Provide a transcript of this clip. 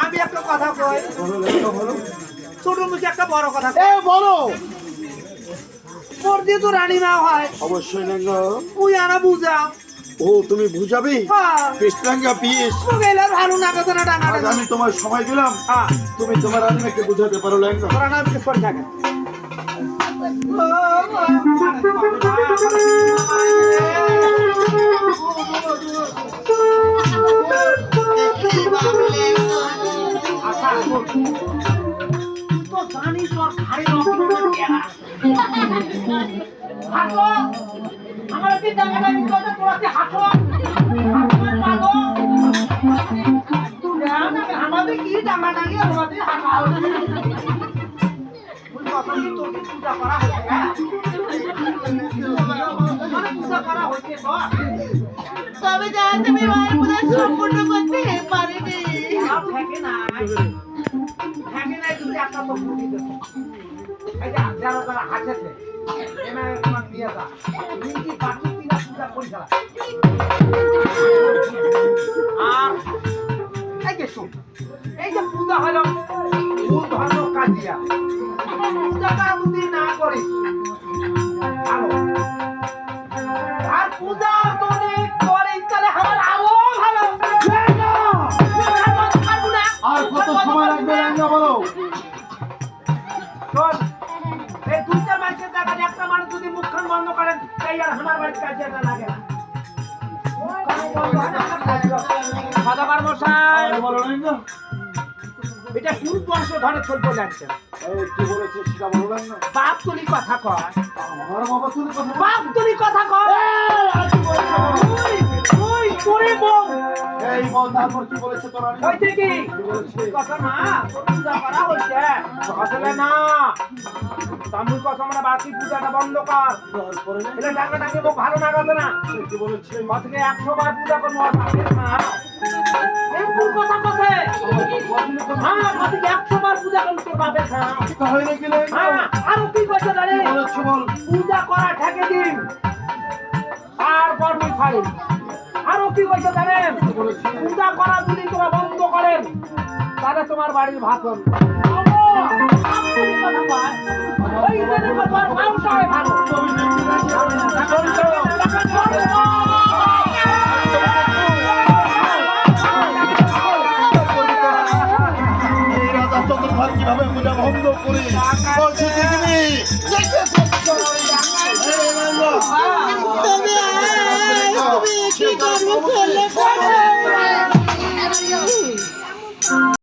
আমি একটা কথা কই, ছোট মুখে একটা বড় কথা বলো। পর দিয়ে তো রানী না হয়, অবশ্যই ওই আনা বুঝা। ও তুমি বুঝাবি কৃষ্ণাঙ্গা পিস ভালো না কথা না ডাঙা আমি তোমার সময় দিলাম, তুমি তোমার রানীমাকে বুঝাতে পারো লেঙ্গা। তোরা নাম কি করে থাকে তো জানি তোর খাড়ি হাঁটো আমার কি টাকাটা নিতে হবে, তোরা কি হাঁটো আমাদের কি টাকা টাকি আমাদের হাঁটা পূজা করা হয়েছে তবে যা তুমি মায়ের পূজা সম্পূর্ণ করতে পারিনি। থাকে নাই তুমি একটা তো বুদ্ধি দেবো। এই যে যারা যারা হাঁটেছে এনার তোমার দিয়ে যা নিজে বাকি দিনা পূজা করি খেলা। আর এই যে শুন, এই যে পূজা হলো মূল ধর্ম কাজিয়া, পূজাটা যদি না করি ভালো, আর পূজা যদি করি তাহলে আমার আরো ভালো। আর কত সময় লাগবে লেঙ্গা বলো। শোন, এই দুইটা মানুষের জায়গায় একটা মানুষ যদি মুখখান বন্ধ করেন তাই আর আমার বাড়ির কাছে এটা লাগে না। সদাগর মশাই বলো লেঙ্গা। এটা কোন বংশ ধরে চলতে যাচ্ছে? এই কি বলেছিস সেটা বলো লেঙ্গা। বাপ তুলি কথা কয়, আমার বাবা তুমি কথা বাপ তুলি কথা কয়। তুই বল, এই বল তারপর কি বলেছে তোর রানী? হইছে কি কথা না পূজা করা হইছে আসলে না তামুল কথা মানে বাকি পূজাটা বন্ধ কর। তারপরে এটা টাকা টাকা মুখ ভালো না কথা না কি বলেছে? আজকে 100 বার পূজা করবো আর বাপের না এই কোন কথা কথা হ্যাঁ আজকে 100 বার পূজা করবো তোর বাপের না তাহলে নাকি লেঙ্গা। হ্যাঁ আর কি কইছে জানে বলেছে বল। পূজা করা ঠেকে দিন আর বর্ণি ছাড়ুন। আর কি কইছে জানেন পূজা করা যদি তোমরা বন্ধ করেন তাহলে তোমার বাড়ির ভাত হবে। ওই জন্য কথা মাংসই ভালো। এই রাজা চতুর্ভাগ কিভাবে পূজা বন্ধ করে বলছে দেখিনি। তুমি কি করবে ফেলে